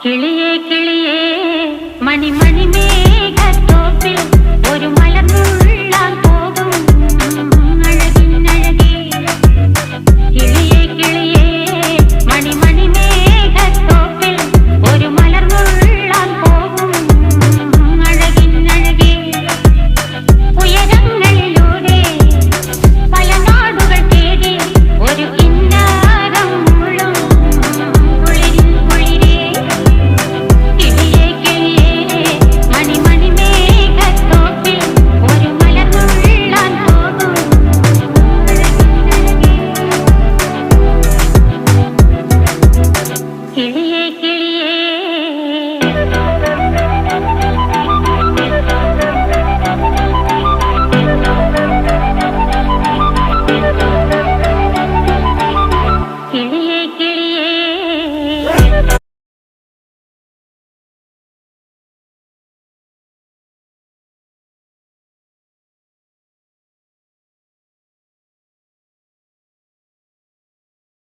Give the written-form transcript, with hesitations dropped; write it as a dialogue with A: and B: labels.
A: കിളിയേ കിളിയേ മണിമണി മേഘത്തോപ്പിൽ ഒരു മലർന്നുള്ളാൻ പോകും അഴകിനഴകേ. കിളിയേ കിളിയേ മണിമണി മേഘത്തോപ്പിൽ ഒരു മലർന്നുള്ളാൻ പോകും അഴകിനഴകേ. ഉയരങ്ങളിലൂടെ പല നാടുകൾ തേടി ഒരു കിന്നാരം മുള്ളും കുളിരിൻ കുളിരേ. കിളിയേ കിളിയേ മണിമണി മേഘത്തോപ്പിൽ ഒരു മലർന്നുള്ളാൻ പോകും അഴകിനഴകേ. കിളിയേ